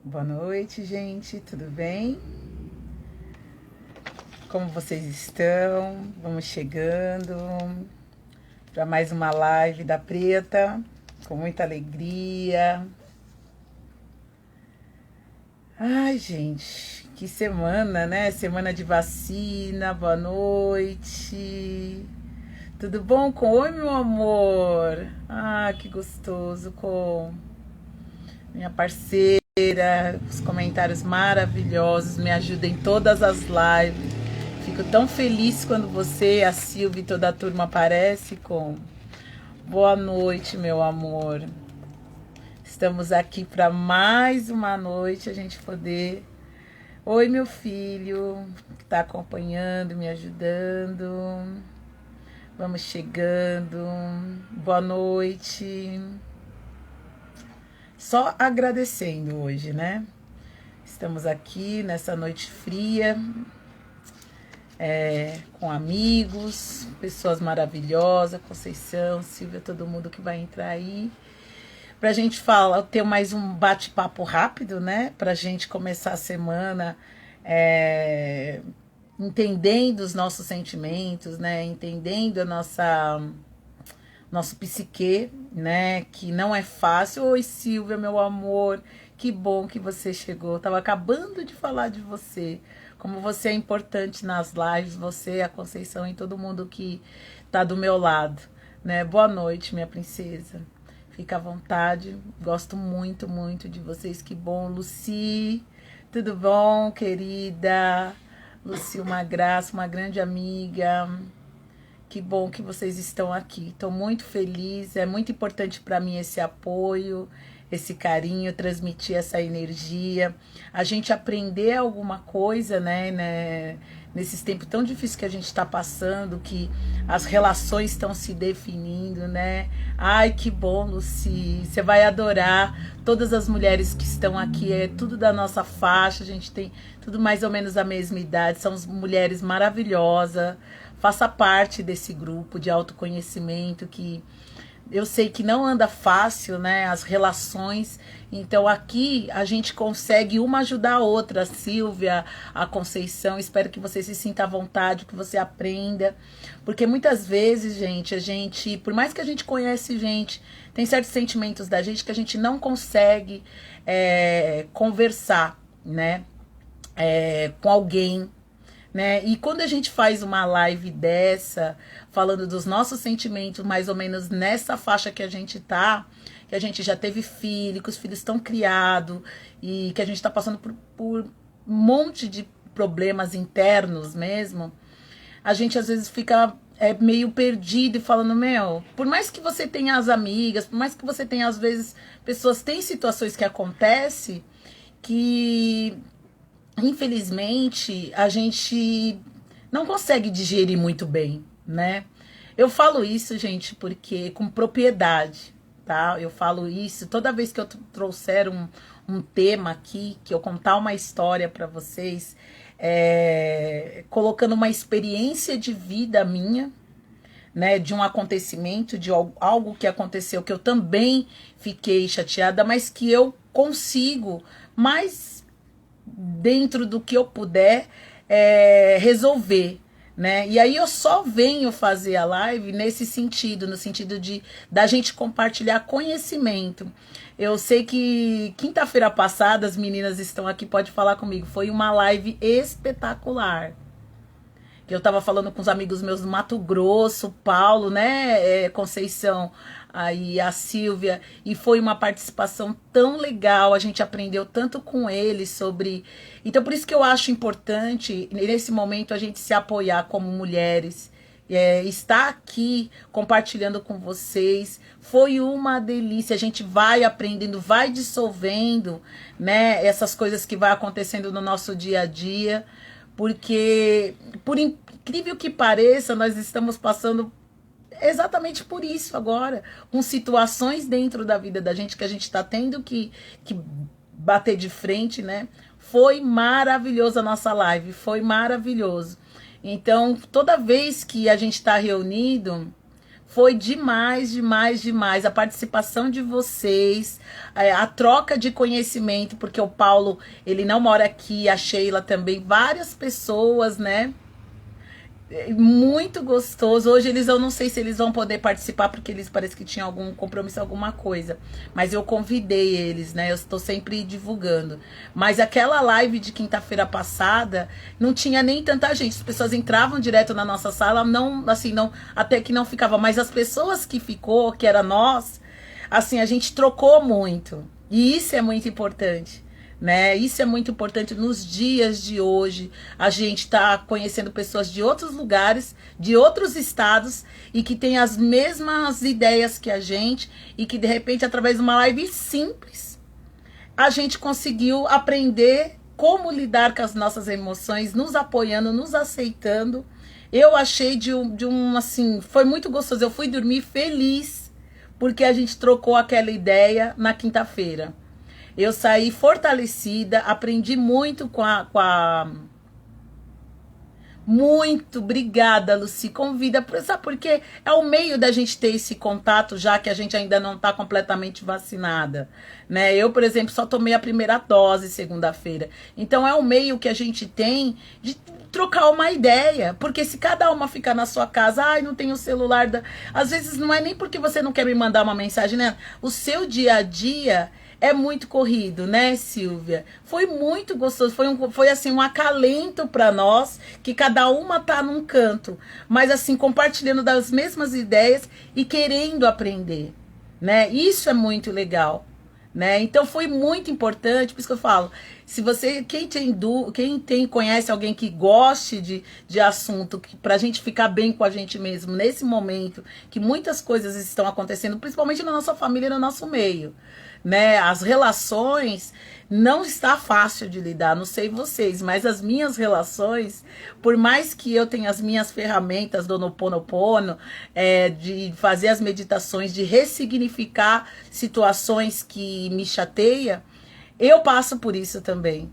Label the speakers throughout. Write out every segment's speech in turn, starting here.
Speaker 1: Boa noite, gente, tudo bem? Como vocês estão? Vamos chegando para mais uma live da Preta, com muita alegria. Ai, gente, que semana, né? Semana de vacina, boa noite. Tudo bom com? Oi, meu amor. Ah, que gostoso com minha parceira. Os comentários maravilhosos, me ajudam em todas as lives. Fico tão feliz quando você, a Silvia e toda a turma aparece com boa noite, meu amor. Estamos aqui para mais uma noite a gente poder. Oi, meu filho, que está acompanhando, me ajudando. Vamos chegando. Boa noite. Só agradecendo hoje, né? Estamos aqui nessa noite fria, com amigos, pessoas maravilhosas, Conceição, Silvia, todo mundo que vai entrar aí. Pra gente falar, ter mais um bate-papo rápido, né? Pra gente começar a semana entendendo os nossos sentimentos, né? Entendendo a nosso psique, né? Que não é fácil. Oi, Silvia, meu amor, que bom que você chegou. Eu tava acabando de falar de você. Como você é importante nas lives, você, a Conceição e todo mundo que tá do meu lado, né? Boa noite, minha princesa. Fica à vontade. Gosto muito, muito de vocês. Que bom, Luci. Tudo bom, querida? Luci, uma graça, uma grande amiga. Que bom que vocês estão aqui. Estou muito feliz. É muito importante para mim esse apoio, esse carinho, transmitir essa energia. A gente aprender alguma coisa, né? Nesses tempos tão difíceis que a gente está passando, que as relações estão se definindo, né? Ai, que bom, Luci. Você vai adorar. Todas as mulheres que estão aqui, é tudo da nossa faixa. A gente tem tudo mais ou menos a mesma idade. São mulheres maravilhosas. Faça parte desse grupo de autoconhecimento que eu sei que não anda fácil, né? As relações. Então aqui a gente consegue uma ajudar a outra. A Silvia, a Conceição. Espero que você se sinta à vontade, que você aprenda. Porque muitas vezes, gente, a gente, por mais que a gente conhece gente, tem certos sentimentos da gente que a gente não consegue conversar, né? Com alguém, né? E quando a gente faz uma live dessa, falando dos nossos sentimentos, mais ou menos nessa faixa que a gente tá, que a gente já teve filho, que os filhos estão criados e que a gente tá passando por um monte de problemas internos mesmo, a gente às vezes fica meio perdido e falando, meu, por mais que você tenha as amigas, por mais que você tenha às vezes pessoas, tem situações que acontecem que infelizmente, a gente não consegue digerir muito bem, né? Eu falo isso, gente, porque com propriedade, tá? Eu falo isso toda vez que eu trouxer um tema aqui, que eu contar uma história para vocês, colocando uma experiência de vida minha, né? De um acontecimento, de algo que aconteceu, que eu também fiquei chateada, mas que eu consigo mais dentro do que eu puder resolver, né? E aí eu só venho fazer a live nesse sentido, no sentido de da gente compartilhar conhecimento. Eu sei que quinta-feira passada as meninas estão aqui, pode falar comigo, foi uma live espetacular. Que eu tava falando com os amigos meus do Mato Grosso, Paulo, né, Conceição, aí a Silvia, e foi uma participação tão legal, a gente aprendeu tanto com eles sobre... Então, por isso que eu acho importante, nesse momento, a gente se apoiar como mulheres, estar aqui compartilhando com vocês, foi uma delícia, a gente vai aprendendo, vai dissolvendo, né, essas coisas que vai acontecendo no nosso dia a dia, porque, por incrível que pareça, nós estamos passando exatamente por isso agora, com situações dentro da vida da gente que a gente está tendo que bater de frente, né? Foi maravilhoso a nossa live, foi maravilhoso. Então, toda vez que a gente está reunido, Foi demais, demais, demais. A participação de vocês, a troca de conhecimento, porque o Paulo, ele não mora aqui, a Sheila também, várias pessoas, né? Muito gostoso. Hoje eu não sei se eles vão poder participar, porque eles parece que tinham algum compromisso, alguma coisa. Mas eu convidei eles, né? Eu estou sempre divulgando. Mas aquela live de quinta-feira passada, não tinha nem tanta gente. As pessoas entravam direto na nossa sala, não, assim, não, até que não ficava. Mas as pessoas que ficou, que era nós, assim, a gente trocou muito. E isso é muito importante. Né? Isso é muito importante nos dias de hoje. A gente está conhecendo pessoas de outros lugares, de outros estados e que têm as mesmas ideias que a gente e que de repente através de uma live simples a gente conseguiu aprender como lidar com as nossas emoções, nos apoiando, nos aceitando. Eu achei de um assim, foi muito gostoso. Eu fui dormir feliz porque a gente trocou aquela ideia na quinta-feira. Eu saí fortalecida, aprendi muito com a... Muito, obrigada, Lucy. Convida, sabe porque é o meio da gente ter esse contato, já que a gente ainda não está completamente vacinada, né? Eu, por exemplo, só tomei a primeira dose segunda-feira. Então é o meio que a gente tem de trocar uma ideia, porque se cada uma ficar na sua casa, ai, não tem o celular, às vezes não é nem porque você não quer me mandar uma mensagem, né? O seu dia a dia é muito corrido, né, Silvia? Foi muito gostoso, foi assim um acalento para nós, que cada uma tá num canto, mas assim compartilhando das mesmas ideias e querendo aprender, né? Isso é muito legal, né? Então foi muito importante, por isso que eu falo, se você, conhece alguém que goste de assunto, pra gente ficar bem com a gente mesmo, nesse momento, que muitas coisas estão acontecendo, principalmente na nossa família e no nosso meio, né? As relações não está fácil de lidar, não sei vocês, mas as minhas relações, por mais que eu tenha as minhas ferramentas do Ho'oponopono, de fazer as meditações, de ressignificar situações que me chateiam, eu passo por isso também,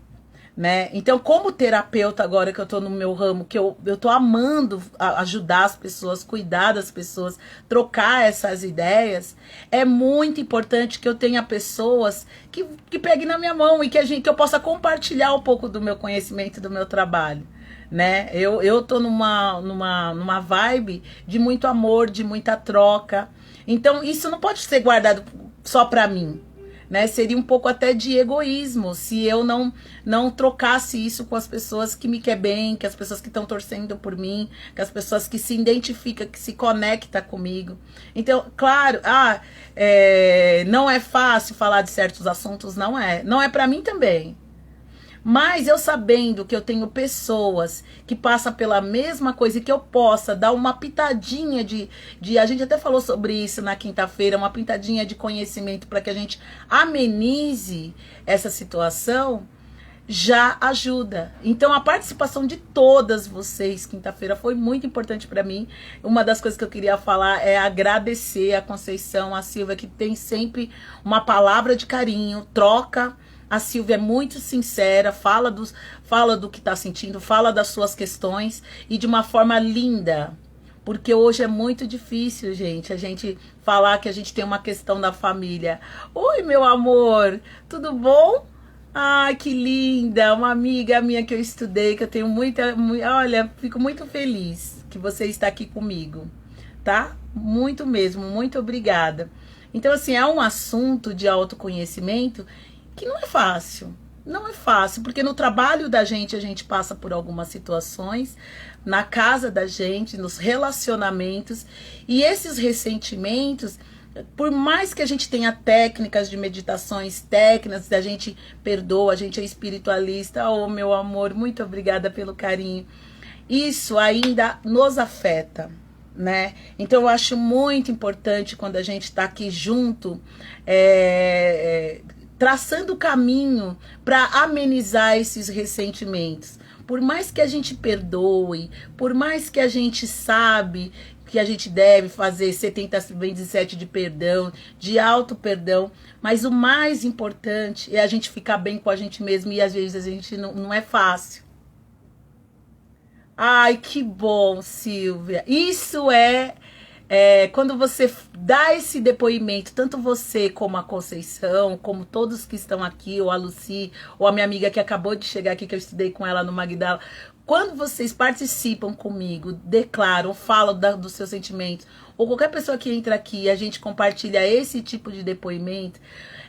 Speaker 1: né? Então, como terapeuta agora que eu tô no meu ramo, que eu tô amando ajudar as pessoas, cuidar das pessoas, trocar essas ideias, é muito importante que eu tenha pessoas que peguem na minha mão e que eu possa compartilhar um pouco do meu conhecimento, do meu trabalho, né? Eu tô numa vibe de muito amor, de muita troca. Então, isso não pode ser guardado só pra mim, né? Seria um pouco até de egoísmo se eu não trocasse isso com as pessoas que me querem bem, que as pessoas que estão torcendo por mim, que as pessoas que se identificam, que se conectam comigo. Então, claro, não é fácil falar de certos assuntos, não é para mim também. Mas eu sabendo que eu tenho pessoas que passam pela mesma coisa e que eu possa dar uma pitadinha a gente até falou sobre isso na quinta-feira, uma pitadinha de conhecimento para que a gente amenize essa situação, já ajuda. Então a participação de todas vocês quinta-feira foi muito importante para mim. Uma das coisas que eu queria falar é agradecer a Conceição, a Silvia, que tem sempre uma palavra de carinho, troca. A Silvia é muito sincera, fala do que está sentindo, fala das suas questões e de uma forma linda. Porque hoje é muito difícil, gente, a gente falar que a gente tem uma questão da família. Oi, meu amor, tudo bom? Ai, que linda, uma amiga minha que eu estudei, que eu tenho olha, fico muito feliz que você está aqui comigo, tá? Muito mesmo, muito obrigada. Então, assim, é um assunto de autoconhecimento que não é fácil. Não é fácil, porque no trabalho da gente a gente passa por algumas situações, na casa da gente, nos relacionamentos, e esses ressentimentos, por mais que a gente tenha técnicas de meditações, técnicas, a gente perdoa, a gente é espiritualista, oh meu amor, muito obrigada pelo carinho, isso ainda nos afeta, né? Então eu acho muito importante quando a gente está aqui junto, traçando o caminho para amenizar esses ressentimentos. Por mais que a gente perdoe, por mais que a gente sabe que a gente deve fazer 70 vezes 7 de perdão, de auto-perdão, mas o mais importante é a gente ficar bem com a gente mesmo e às vezes a gente não é fácil. Ai, que bom, Silvia. Isso é quando você dá esse depoimento, tanto você como a Conceição, como todos que estão aqui, ou a Lucy, ou a minha amiga que acabou de chegar aqui, que eu estudei com ela no Magdala, quando vocês participam comigo, declaram, falam dos seus sentimentos, ou qualquer pessoa que entra aqui e a gente compartilha esse tipo de depoimento,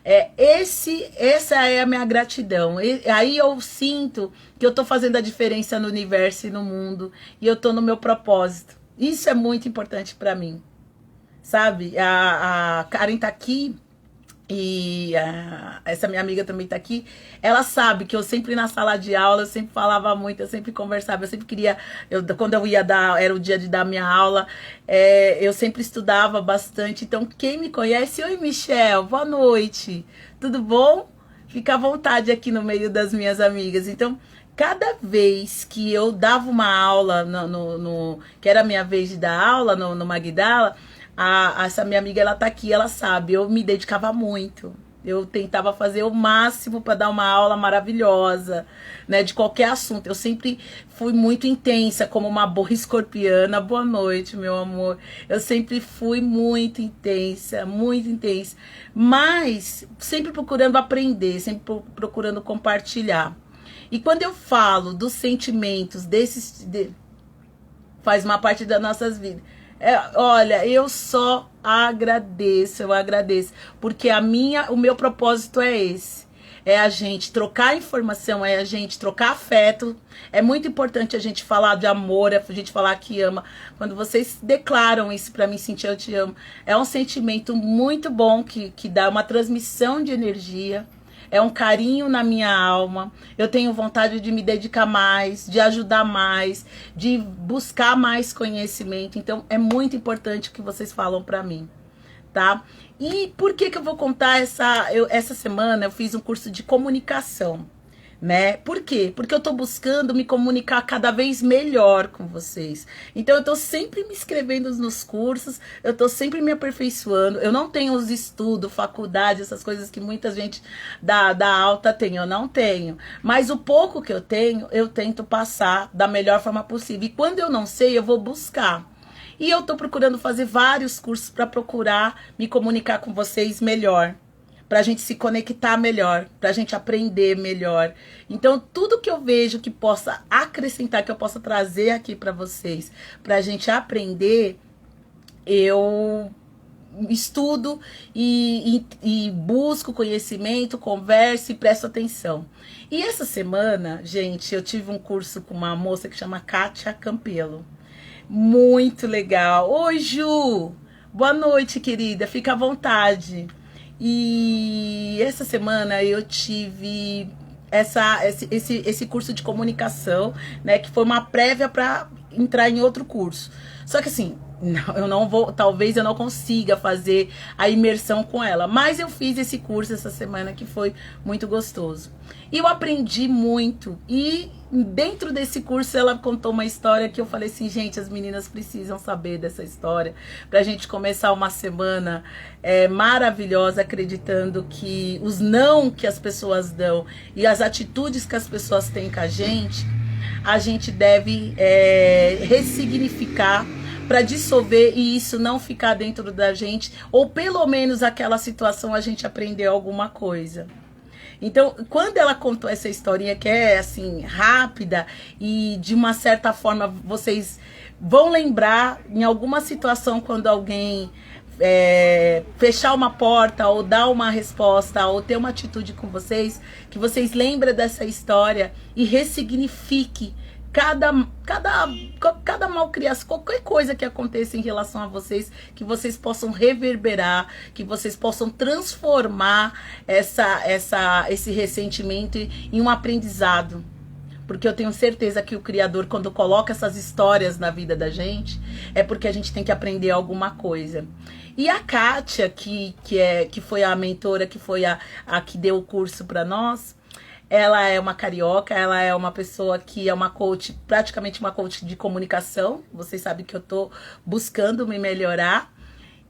Speaker 1: essa é a minha gratidão. Aí eu sinto que eu tô fazendo a diferença no universo e no mundo, e eu tô no meu propósito. Isso é muito importante para mim, sabe? A Karen tá aqui e essa minha amiga também tá aqui. Ela sabe que eu sempre na sala de aula, eu sempre falava muito, eu sempre conversava, eu sempre queria, quando eu ia dar, era o dia de dar minha aula, eu sempre estudava bastante. Então quem me conhece, oi Michelle, boa noite, tudo bom? Fica à vontade aqui no meio das minhas amigas. Então cada vez que eu dava uma aula, que era a minha vez de dar aula no Magdala, essa minha amiga, ela tá aqui, ela sabe, eu me dedicava muito. Eu tentava fazer o máximo para dar uma aula maravilhosa, né, de qualquer assunto. Eu sempre fui muito intensa, como uma boa escorpiana. Boa noite, meu amor. Eu sempre fui muito intensa, mas sempre procurando aprender, sempre procurando compartilhar. E quando eu falo dos sentimentos faz uma parte das nossas vidas. Olha, eu só agradeço, porque o meu propósito é esse. É a gente trocar informação, é a gente trocar afeto. É muito importante a gente falar de amor, a gente falar que ama. Quando vocês declaram isso pra mim, sentir eu te amo, é um sentimento muito bom que dá uma transmissão de energia. É um carinho na minha alma. Eu tenho vontade de me dedicar mais, de ajudar mais, de buscar mais conhecimento. Então, é muito importante o que vocês falam pra mim, tá? E por que eu vou contar essa semana eu fiz um curso de comunicação, né? Por quê? Porque eu tô buscando me comunicar cada vez melhor com vocês. Então eu tô sempre me inscrevendo nos cursos, eu tô sempre me aperfeiçoando. Eu não tenho os estudos, faculdade, essas coisas que muita gente da alta tem, eu não tenho. Mas o pouco que eu tenho, eu tento passar da melhor forma possível. E quando eu não sei, eu vou buscar. E eu tô procurando fazer vários cursos para procurar me comunicar com vocês melhor, pra gente se conectar melhor, pra gente aprender melhor. Então, tudo que eu vejo que possa acrescentar, que eu possa trazer aqui pra vocês, pra gente aprender, eu estudo e busco conhecimento, converso e presto atenção. E essa semana, gente, eu tive um curso com uma moça que chama Kátia Campelo. Muito legal. Oi, Ju! Boa noite, querida. Fica à vontade. E essa semana eu tive esse curso de comunicação, né, que foi uma prévia para entrar em outro curso. Só que assim, eu não vou, talvez eu não consiga fazer a imersão com ela, mas eu fiz esse curso essa semana que foi muito gostoso. E eu aprendi muito, e dentro desse curso ela contou uma história que eu falei assim, gente, as meninas precisam saber dessa história, pra gente começar uma semana maravilhosa, acreditando que os não que as pessoas dão e as atitudes que as pessoas têm com a gente deve ressignificar para dissolver e isso não ficar dentro da gente, ou pelo menos aquela situação a gente aprendeu alguma coisa. Então, quando ela contou essa historinha que é assim, rápida e de uma certa forma vocês vão lembrar em alguma situação quando alguém fechar uma porta ou dar uma resposta ou ter uma atitude com vocês, que vocês lembrem dessa história e ressignifique cada malcriação, qualquer coisa que aconteça em relação a vocês, que vocês possam reverberar, que vocês possam transformar esse ressentimento em um aprendizado. Porque eu tenho certeza que o Criador, quando coloca essas histórias na vida da gente, é porque a gente tem que aprender alguma coisa. E a Kátia, que foi a mentora, que foi a que deu o curso para nós, ela é uma carioca, ela é uma pessoa que é uma coach, praticamente uma coach de comunicação. Vocês sabem que eu tô buscando me melhorar.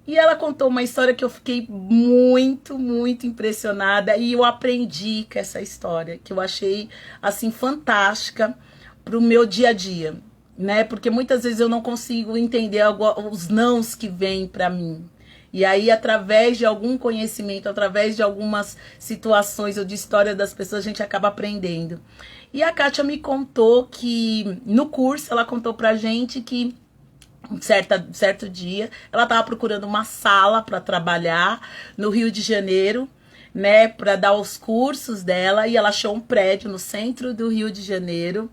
Speaker 1: E ela contou uma história que eu fiquei muito, muito impressionada. E eu aprendi com essa história, que eu achei, assim, fantástica pro meu dia a dia. né? Porque muitas vezes eu não consigo entender os nãos que vêm para mim. E aí, através de algum conhecimento, através de algumas situações ou de história das pessoas, a gente acaba aprendendo. E a Kátia me contou que, no curso, ela contou pra gente que certo dia, ela estava procurando uma sala para trabalhar no Rio de Janeiro, né, para dar os cursos dela, e ela achou um prédio no centro do Rio de Janeiro,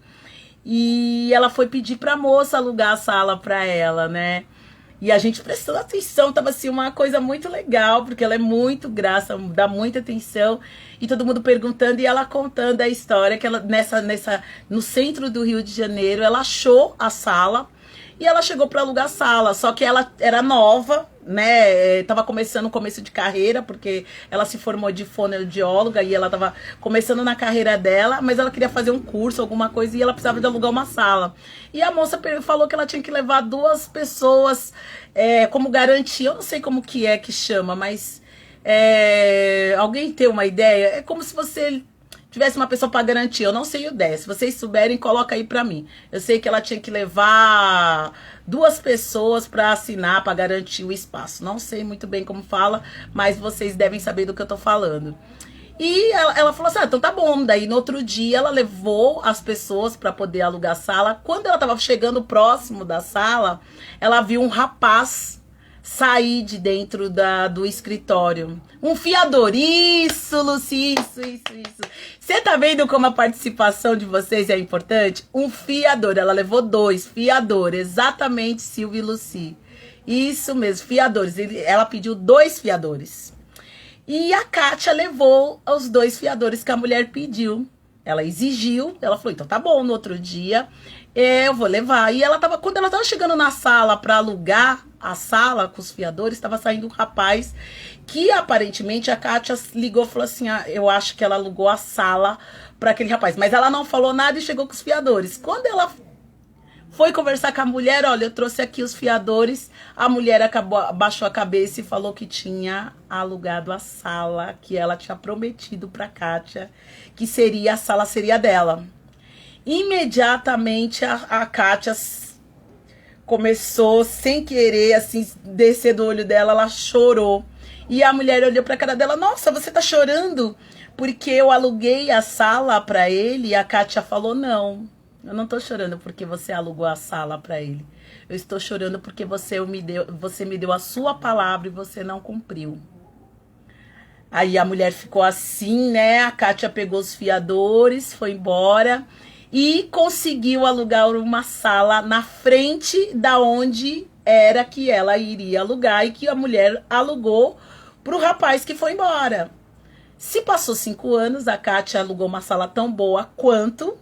Speaker 1: e ela foi pedir para a moça alugar a sala para ela, né? E a gente prestando atenção, tava assim uma coisa muito legal, porque ela é muito graça, dá muita atenção, e todo mundo perguntando e ela contando a história que ela no centro do Rio de Janeiro, ela achou a sala. E ela chegou para alugar a sala, só que ela era nova, né? Tava começando o começo de carreira, porque ela se formou de fonoaudióloga e ela tava começando na carreira dela, mas ela queria fazer um curso, alguma coisa, e ela precisava de alugar uma sala. E a moça falou que ela tinha que levar 2 pessoas como garantia. Eu não sei como que é que chama, mas alguém tem uma ideia? É como se você tivesse uma pessoa para garantir, eu não sei o 10. Se vocês souberem, coloca aí para mim. Eu sei que ela tinha que levar 2 pessoas para assinar, para garantir o espaço. Não sei muito bem como fala, mas vocês devem saber do que eu tô falando. E ela falou assim, então tá bom. Daí no outro dia ela levou as pessoas para poder alugar a sala. Quando ela tava chegando próximo da sala, ela viu um rapaz sair de dentro do escritório. Um fiador. Isso, Lucy, isso. Você tá vendo como a participação de vocês é importante? Um fiador. Ela levou 2 fiadores. Exatamente, Silvia e Lucy. Isso mesmo, fiadores. Ela pediu 2 fiadores. E a Kátia levou os 2 fiadores que a mulher pediu. Ela exigiu. Ela falou, então tá bom, no outro dia eu vou levar. E quando ela tava chegando na sala para alugar a sala com os fiadores, estava saindo um rapaz que aparentemente a Kátia ligou e falou assim, eu acho que ela alugou a sala para aquele rapaz. Mas ela não falou nada e chegou com os fiadores. Quando ela foi conversar com a mulher, olha, eu trouxe aqui os fiadores, a mulher abaixou a cabeça e falou que tinha alugado a sala, que ela tinha prometido para Kátia, que a sala seria dela. Imediatamente a Kátia começou, sem querer, assim, descer do olho dela, ela chorou. E a mulher olhou pra cara dela, nossa, você tá chorando? Porque eu aluguei a sala pra ele. E a Kátia falou, não, eu não tô chorando porque você alugou a sala pra ele. Eu estou chorando porque você me deu a sua palavra e você não cumpriu. Aí a mulher ficou assim, né? A Kátia pegou os fiadores, foi embora e conseguiu alugar uma sala na frente da onde era que ela iria alugar e que a mulher alugou pro rapaz que foi embora. Se passou 5 anos, a Kátia alugou uma sala tão boa quanto,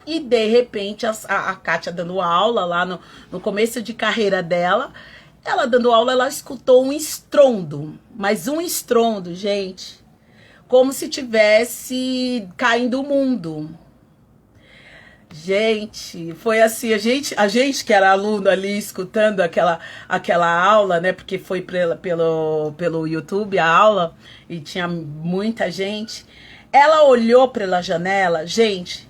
Speaker 1: e de repente a Kátia dando aula lá no começo de carreira dela, ela dando aula, ela escutou um estrondo, mas um estrondo, gente, como se tivesse caindo o mundo. Gente, foi assim, a gente que era aluno ali escutando aquela aula, né? Porque foi pelo YouTube a aula e tinha muita gente. Ela olhou pela janela, gente,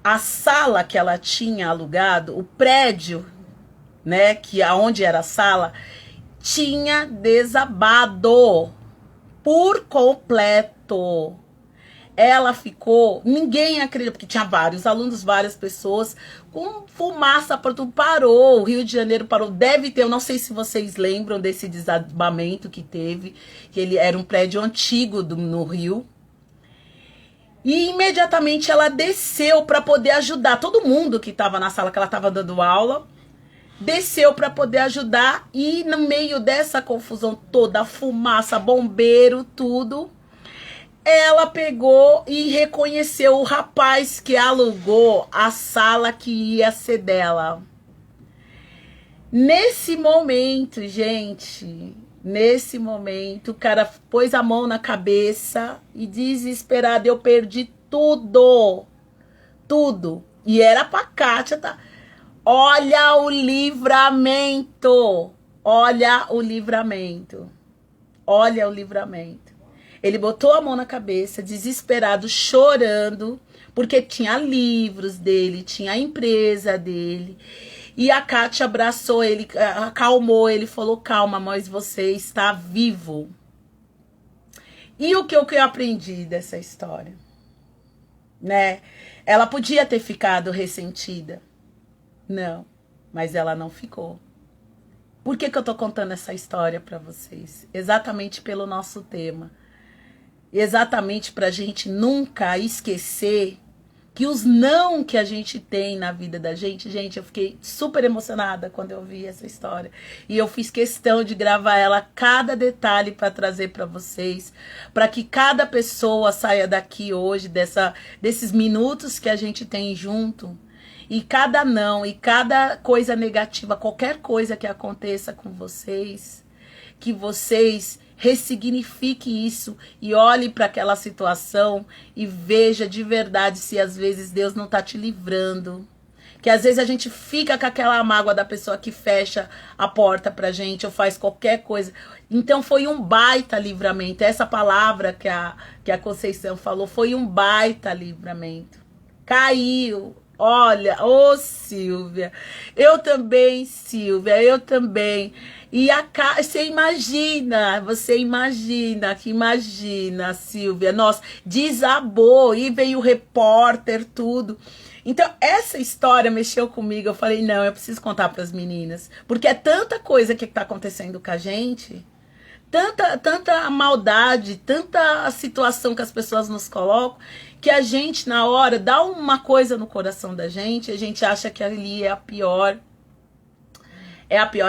Speaker 1: a sala que ela tinha alugado, o prédio, né? Que aonde era a sala, tinha desabado por completo. Ela ficou, ninguém acredita, porque tinha vários alunos, várias pessoas, com fumaça para tudo, parou, o Rio de Janeiro parou, deve ter, eu não sei se vocês lembram desse desabamento que teve, que ele era um prédio antigo no Rio, e imediatamente ela desceu para poder ajudar, todo mundo que estava na sala que ela estava dando aula, desceu para poder ajudar, e no meio dessa confusão toda, fumaça, bombeiro, tudo, ela pegou e reconheceu o rapaz que alugou a sala que ia ser dela. Nesse momento, gente, nesse momento, o cara pôs a mão na cabeça e desesperado, eu perdi tudo. Tudo. E era pra Kátia, tá? Olha o livramento. Olha o livramento. Olha o livramento. Ele botou a mão na cabeça, desesperado, chorando, porque tinha livros dele, tinha a empresa dele. E a Kátia abraçou ele, acalmou ele, falou: calma, mas você está vivo. E o que eu aprendi dessa história? Né? Ela podia ter ficado ressentida. Não, mas ela não ficou. Por que eu tô contando essa história para vocês? Exatamente pelo nosso tema. Exatamente pra gente nunca esquecer que os não que a gente tem na vida da gente, eu fiquei super emocionada quando eu vi essa história. E eu fiz questão de gravar ela, cada detalhe para trazer para vocês, para que cada pessoa saia daqui hoje, desses minutos que a gente tem junto, e cada não, e cada coisa negativa, qualquer coisa que aconteça com vocês, que vocês ressignifique isso e olhe para aquela situação e veja de verdade se às vezes Deus não está te livrando. Que às vezes a gente fica com aquela mágoa da pessoa que fecha a porta pra gente ou faz qualquer coisa. Então foi um baita livramento. Essa palavra que a Conceição falou foi um baita livramento. Caiu. Olha, ô Silvia, eu também, Silvia, eu também. E você imagina, Silvia, nossa, desabou, e veio o repórter, tudo. Então, essa história mexeu comigo, eu falei, não, eu preciso contar para as meninas, porque é tanta coisa que está acontecendo com a gente, tanta maldade, tanta situação que as pessoas nos colocam, que a gente, na hora, dá uma coisa no coração da gente, a gente acha que ali é a pior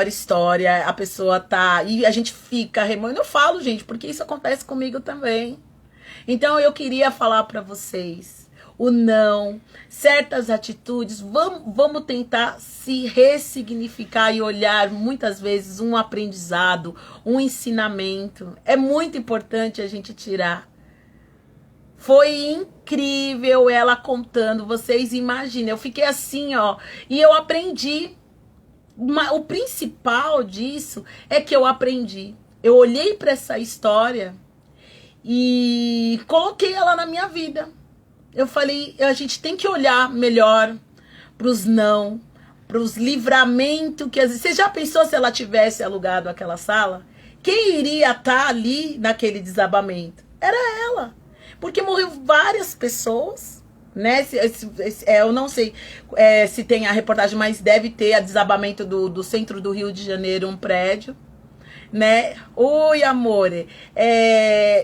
Speaker 1: história, a pessoa tá... E a gente fica remoendo. Eu falo, gente, porque isso acontece comigo também. Então, eu queria falar para vocês, o não, certas atitudes, vamos tentar se ressignificar e olhar, muitas vezes, um aprendizado, um ensinamento. É muito importante a gente tirar. Foi incrível ela contando, vocês imaginem, eu fiquei assim, ó, e eu aprendi. O principal disso é que eu aprendi. Eu olhei para essa história e coloquei ela na minha vida. Eu falei, a gente tem que olhar melhor para os não, para os livramentos que às vezes... Você já pensou se ela tivesse alugado aquela sala? Quem iria estar ali naquele desabamento? Era ela. Porque morreu várias pessoas, né? Eu não sei se tem a reportagem, mas deve ter a desabamento do centro do Rio de Janeiro, um prédio, né? Oi, amore.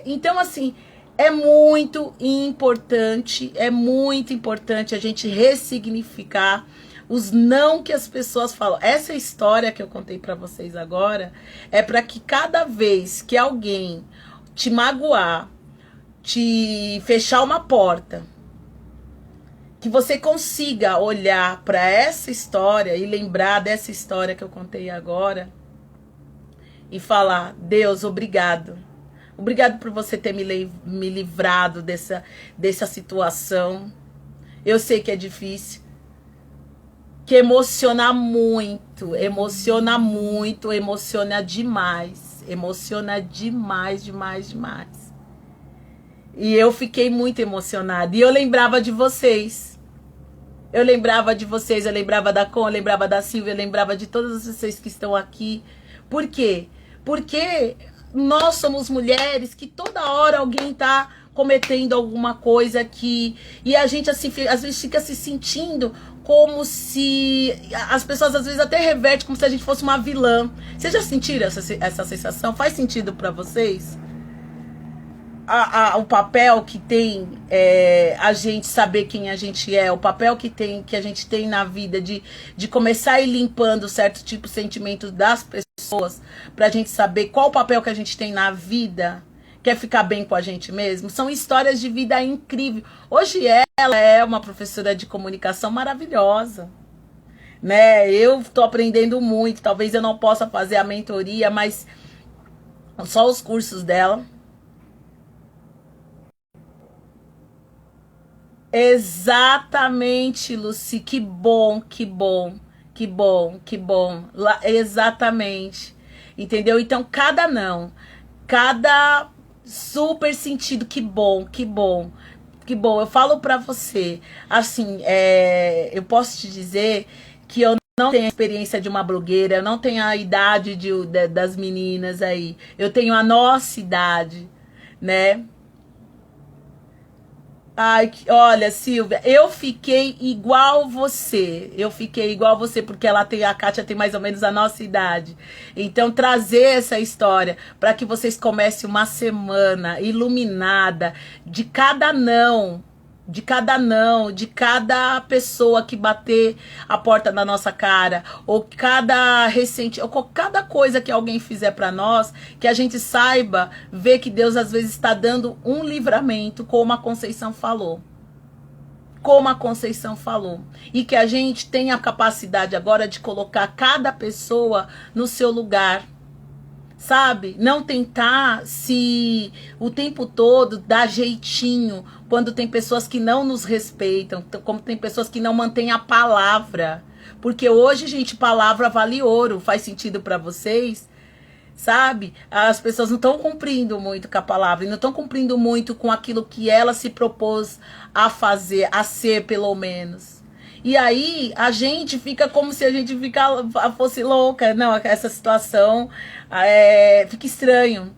Speaker 1: Então, assim, é muito importante a gente ressignificar os não que as pessoas falam. Essa história que eu contei para vocês agora é para que cada vez que alguém te magoar, te fechar uma porta, que você consiga olhar para essa história e lembrar dessa história que eu contei agora e falar, Deus, obrigado. Obrigado por você ter me livrado dessa situação. Eu sei que é difícil, que emociona demais. Emociona demais. E eu fiquei muito emocionada. E eu lembrava de vocês. Eu lembrava da Com, eu lembrava da Silvia, eu lembrava de todas vocês que estão aqui. Por quê? Porque nós somos mulheres que toda hora alguém tá cometendo alguma coisa aqui. E a gente, assim, às vezes fica se sentindo como se... As pessoas, às vezes, até revertem como se a gente fosse uma vilã. Vocês já sentiram essa sensação? Faz sentido pra vocês? O papel que tem a gente saber quem a gente é, o papel que a gente tem na vida de começar a ir limpando certo tipo de sentimento das pessoas, pra gente saber qual o papel que a gente tem na vida, quer ficar bem com a gente mesmo. São histórias de vida incríveis. Hoje ela é uma professora de comunicação maravilhosa, né? Eu tô aprendendo muito, talvez eu não possa fazer a mentoria, mas só os cursos dela. Exatamente, Lucy, que bom. Exatamente. Entendeu? Então, cada Super sentido, que bom, que bom. Que bom, eu falo pra você, assim, eu posso te dizer que eu não tenho a experiência de uma blogueira, eu não tenho a idade das meninas aí, eu tenho a nossa idade, né? Ai, olha, Silvia, eu fiquei igual você. Eu fiquei igual você, porque a Kátia tem mais ou menos a nossa idade. Então, trazer essa história para que vocês comecem uma semana iluminada de cada pessoa que bater a porta da nossa cara, ou cada coisa que alguém fizer para nós, que a gente saiba ver que Deus às vezes está dando um livramento, como a Conceição falou. Como a Conceição falou. E que a gente tenha a capacidade agora de colocar cada pessoa no seu lugar. Sabe? Não tentar se o tempo todo dar jeitinho quando tem pessoas que não nos respeitam, como tem pessoas que não mantêm a palavra. Porque hoje, gente, palavra vale ouro. Faz sentido para vocês? Sabe? As pessoas não estão cumprindo muito com a palavra, e não estão cumprindo muito com aquilo que ela se propôs a fazer, a ser pelo menos. E aí a gente fica como se a gente fosse louca. Não, essa situação fica estranho.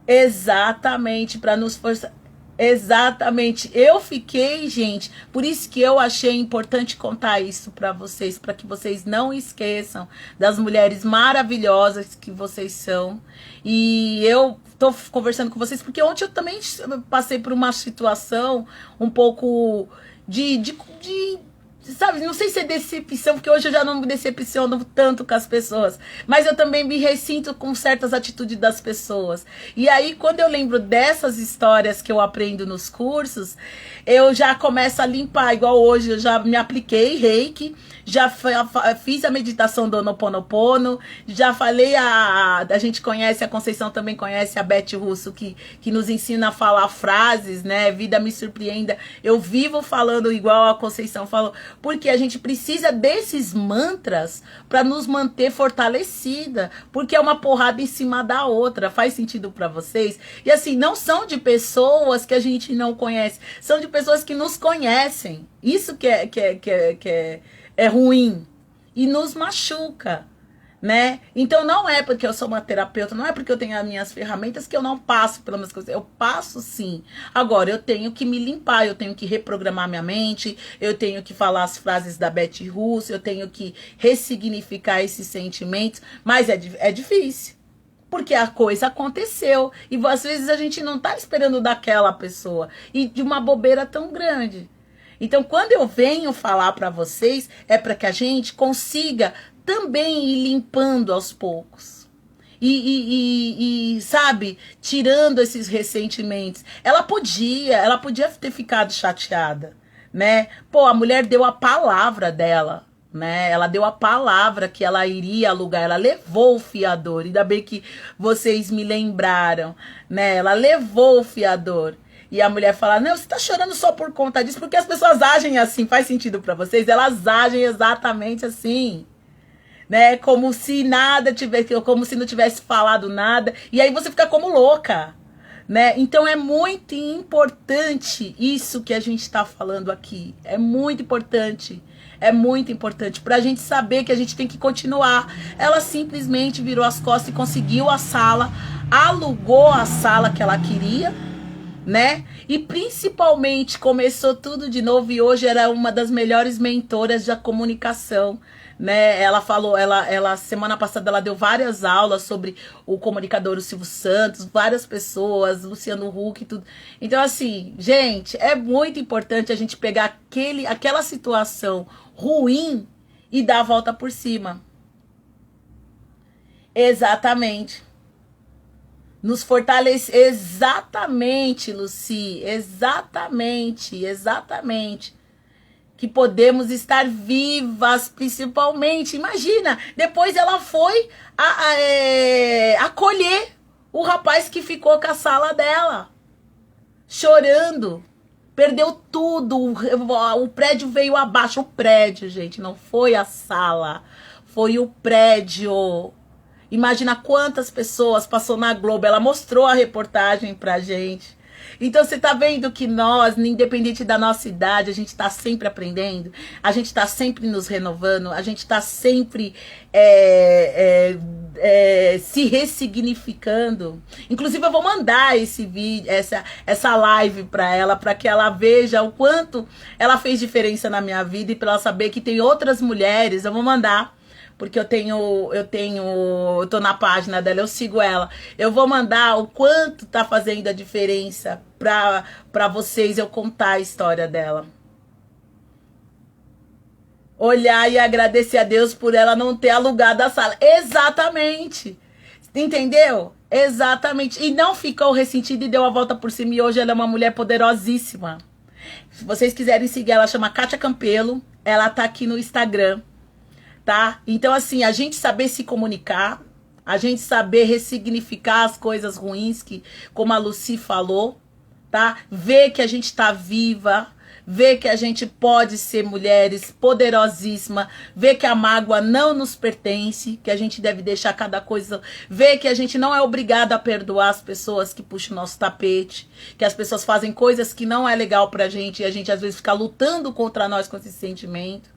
Speaker 1: Exatamente, para nos forçar. Exatamente. Eu fiquei, gente, por isso que eu achei importante contar isso para que vocês não esqueçam das mulheres maravilhosas que vocês são. E eu tô conversando com vocês porque ontem eu também passei por uma situação um pouco de sabe, não sei se é decepção, porque hoje eu já não me decepciono tanto com as pessoas, mas eu também me ressinto com certas atitudes das pessoas. E aí, quando eu lembro dessas histórias que eu aprendo nos cursos, eu já começo a limpar, igual hoje eu já me apliquei reiki, já fiz a meditação do Ho'oponopono, já falei, a gente conhece, a Conceição também conhece a Beth Russo, que nos ensina a falar frases, né? Vida me surpreenda. Eu vivo falando igual a Conceição falou, porque a gente precisa desses mantras para nos manter fortalecida, porque é uma porrada em cima da outra. Faz sentido para vocês? E assim, não são de pessoas que a gente não conhece, são de pessoas que nos conhecem. Isso que é ruim e nos machuca, né? Então não é porque eu sou uma terapeuta, não é porque eu tenho as minhas ferramentas que eu não passo pelas minhas coisas. Eu passo sim. Agora eu tenho que me limpar, eu tenho que reprogramar minha mente, eu tenho que falar as frases da Beth Russo, eu tenho que ressignificar esses sentimentos, mas é difícil. Porque a coisa aconteceu e às vezes a gente não tá esperando daquela pessoa e de uma bobeira tão grande. Então, quando eu venho falar para vocês, é para que a gente consiga também ir limpando aos poucos. E, sabe, tirando esses ressentimentos. Ela podia ter ficado chateada, né? Pô, a mulher deu a palavra dela, né? Ela deu a palavra que ela iria alugar, ela levou o fiador. Ainda bem que vocês me lembraram, né? Ela levou o fiador. E a mulher fala, não, você tá chorando só por conta disso, porque as pessoas agem assim, faz sentido pra vocês? Elas agem exatamente assim, né? Como se nada tivesse, como se não tivesse falado nada, e aí você fica como louca, né? Então é muito importante isso que a gente tá falando aqui, é muito importante. É muito importante pra gente saber que a gente tem que continuar. Ela simplesmente virou as costas e conseguiu a sala, alugou a sala que ela queria, né? E principalmente começou tudo de novo e hoje era uma das melhores mentoras da comunicação, né? Ela falou, ela semana passada ela deu várias aulas sobre o comunicador o Silvio Santos, várias pessoas, Luciano Huck e tudo. Então assim, gente, é muito importante a gente pegar aquela situação ruim e dar a volta por cima. Exatamente. Nos fortalece. Exatamente, Luci. Exatamente. Que podemos estar vivas, principalmente. Imagina, depois ela foi acolher o rapaz que ficou com a sala dela, chorando. Perdeu tudo. O prédio veio abaixo. O prédio, gente, não foi a sala. Foi o prédio. Imagina quantas pessoas passou na Globo, ela mostrou a reportagem pra gente. Então você tá vendo que nós, independente da nossa idade, a gente tá sempre aprendendo, a gente tá sempre nos renovando, a gente tá sempre se ressignificando. Inclusive eu vou mandar esse vídeo, essa live para que ela veja o quanto ela fez diferença na minha vida e para ela saber que tem outras mulheres. Eu vou mandar. Porque eu tô na página dela, eu sigo ela. Eu vou mandar o quanto tá fazendo a diferença pra vocês eu contar a história dela. Olhar e agradecer a Deus por ela não ter alugado a sala. Exatamente. Entendeu? Exatamente. E não ficou ressentida e deu a volta por cima. E hoje ela é uma mulher poderosíssima. Se vocês quiserem seguir, ela chama Kátia Campelo. Ela tá aqui no Instagram. Tá? Então, assim, a gente saber se comunicar, a gente saber ressignificar as coisas ruins, que, como a Lucy falou, tá? Ver que a gente tá viva, ver que a gente pode ser mulheres poderosíssimas, ver que a mágoa não nos pertence, que a gente deve deixar cada coisa, ver que a gente não é obrigado a perdoar as pessoas que puxam o nosso tapete, que as pessoas fazem coisas que não é legal pra gente e a gente às vezes fica lutando contra nós com esse sentimento.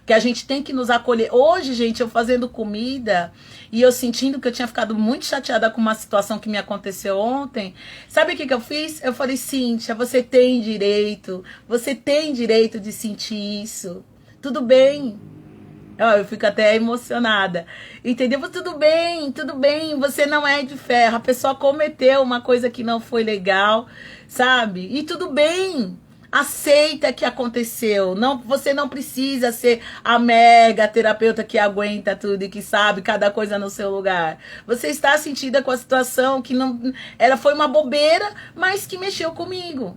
Speaker 1: Que a gente tem que nos acolher. Hoje, gente, eu fazendo comida e eu sentindo que eu tinha ficado muito chateada com uma situação que me aconteceu ontem. Sabe o que eu fiz? Eu falei, Cíntia, você tem direito de sentir isso. Tudo bem. Eu fico até emocionada. Entendeu? Tudo bem, você não é de ferro. A pessoa cometeu uma coisa que não foi legal, sabe? E tudo bem. Aceita que aconteceu. Não, você não precisa ser a mega terapeuta que aguenta tudo e que sabe cada coisa no seu lugar. Você está sentida com a situação que não, ela foi uma bobeira, mas que mexeu comigo.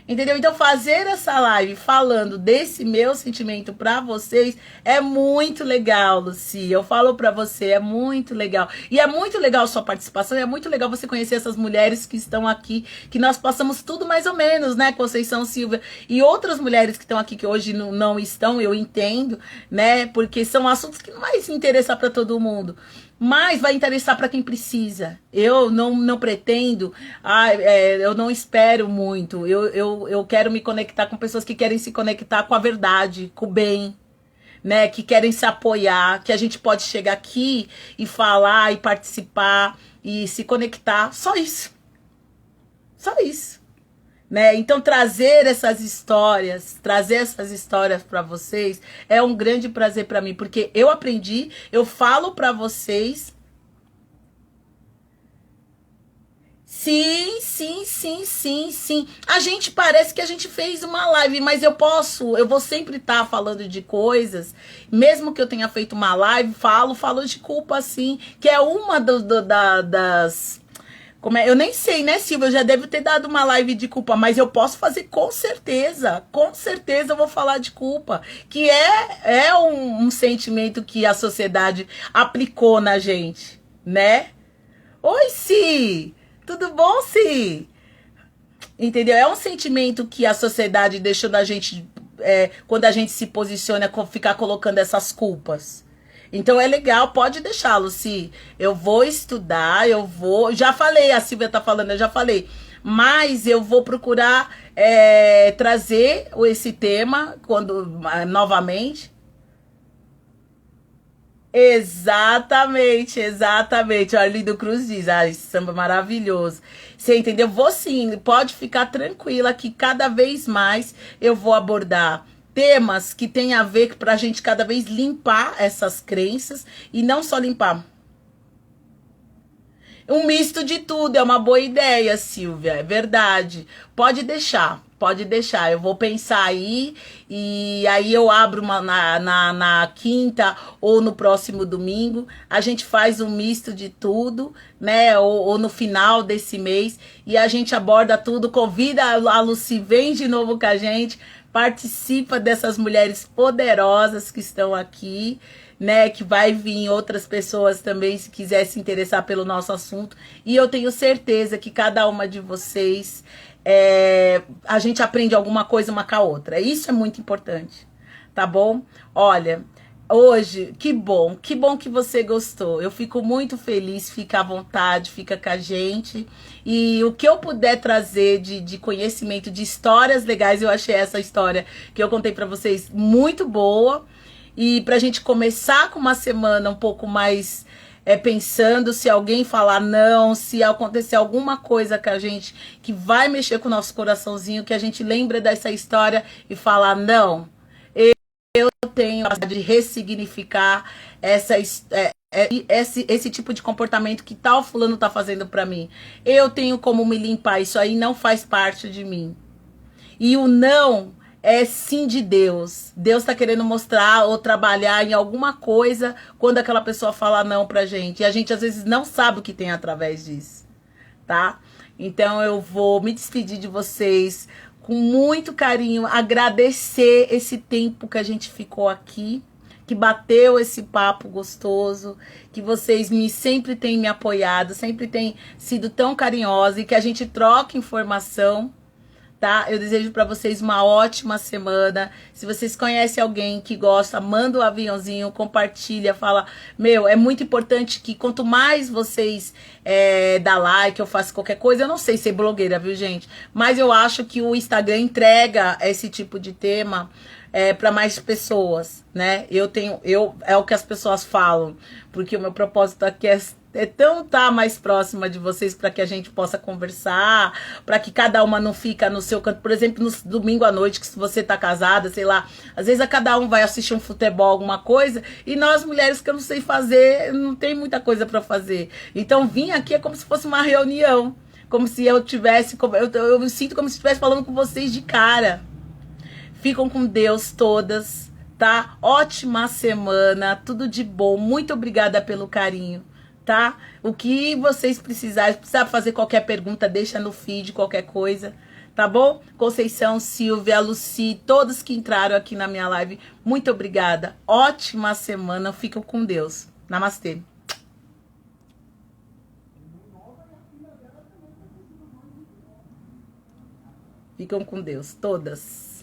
Speaker 1: Entendeu? Então fazer essa live falando desse meu sentimento pra vocês é muito legal, Lucy. Eu falo pra você, é muito legal. E é muito legal a sua participação, e é muito legal você conhecer essas mulheres que estão aqui, que nós passamos tudo mais ou menos, né? Conceição Silva e outras mulheres que estão aqui que hoje não estão, eu entendo, né? Porque são assuntos que não vai se interessar pra todo mundo. Mas vai interessar para quem precisa. Eu não pretendo, eu não espero muito. Eu quero me conectar com pessoas que querem se conectar com a verdade, com o bem, né? Que querem se apoiar, que a gente pode chegar aqui e falar e participar e se conectar. Só isso. Só isso. Né? Então trazer essas histórias para vocês é um grande prazer para mim, porque eu aprendi, eu falo para vocês. Sim. A gente parece que a gente fez uma live, mas eu vou sempre estar falando de coisas, mesmo que eu tenha feito uma live, falo de culpa, assim, que é uma das... Eu nem sei, né, Silvia? Eu já devo ter dado uma live de culpa, mas eu posso fazer com certeza eu vou falar de culpa, que é um sentimento que a sociedade aplicou na gente, né? Oi, Si! Tudo bom, Si? Entendeu? É um sentimento que a sociedade deixou na gente, quando a gente se posiciona, ficar colocando essas culpas. Então é legal, pode deixar, Lucy. Eu vou estudar, já falei, a Silvia tá falando, eu já falei. Mas eu vou procurar trazer esse tema novamente. Exatamente. O Arlindo Cruz diz, esse samba maravilhoso. Você entendeu? Vou sim, pode ficar tranquila que cada vez mais eu vou abordar temas que tem a ver pra gente cada vez limpar essas crenças e não só limpar. Um misto de tudo, é uma boa ideia, Silvia, é verdade. Pode deixar. Eu vou pensar aí e aí eu abro na quinta ou no próximo domingo. A gente faz um misto de tudo, né? Ou no final desse mês e a gente aborda tudo. Convida a Lucy, vem de novo com a gente. Participa dessas mulheres poderosas que estão aqui, né? Que vai vir outras pessoas também, se quiser se interessar pelo nosso assunto. E eu tenho certeza que cada uma de vocês, a gente aprende alguma coisa uma com a outra. Isso é muito importante, tá bom? Olha, Hoje, que bom que você gostou. Eu fico muito feliz, fica à vontade, fica com a gente. E o que eu puder trazer de conhecimento, de histórias legais, eu achei essa história que eu contei pra vocês muito boa. E pra gente começar com uma semana um pouco mais pensando se alguém falar não, se acontecer alguma coisa com a gente que vai mexer com o nosso coraçãozinho, que a gente lembra dessa história e falar não. Eu tenho a de ressignificar esse tipo de comportamento que tal fulano tá fazendo pra mim. Eu tenho como me limpar, isso aí não faz parte de mim. E o não é sim de Deus. Deus tá querendo mostrar ou trabalhar em alguma coisa quando aquela pessoa fala não pra gente. E a gente às vezes não sabe o que tem através disso, tá? Então eu vou me despedir de vocês com muito carinho, agradecer esse tempo que a gente ficou aqui, que bateu esse papo gostoso, que vocês sempre têm me apoiado, sempre têm sido tão carinhosos e que a gente troca informação, tá? Eu desejo para vocês uma ótima semana. Se vocês conhecem alguém que gosta, manda um aviãozinho, compartilha, fala, meu, é muito importante que quanto mais vocês dá like, eu faço qualquer coisa, eu não sei ser blogueira, viu, gente? Mas eu acho que o Instagram entrega esse tipo de tema para mais pessoas, né? É o que as pessoas falam, porque o meu propósito aqui é tão estar mais próxima de vocês para que a gente possa conversar, para que cada uma não fica no seu canto. Por exemplo, no domingo à noite, que se você tá casada, sei lá, às vezes a cada um vai assistir um futebol, alguma coisa, e nós mulheres que eu não sei fazer, não tem muita coisa para fazer. Então, vir aqui é como se fosse uma reunião, como se eu tivesse, eu me sinto como se estivesse falando com vocês de cara. Ficam com Deus todas, tá? Ótima semana, tudo de bom. Muito obrigada pelo carinho, tá? O que vocês precisarem, se precisar fazer qualquer pergunta, deixa no feed, qualquer coisa, tá bom? Conceição, Silvia, Luci, todos que entraram aqui na minha live, muito obrigada. Ótima semana, fiquem com Deus. Namastê. Ficam com Deus, todas.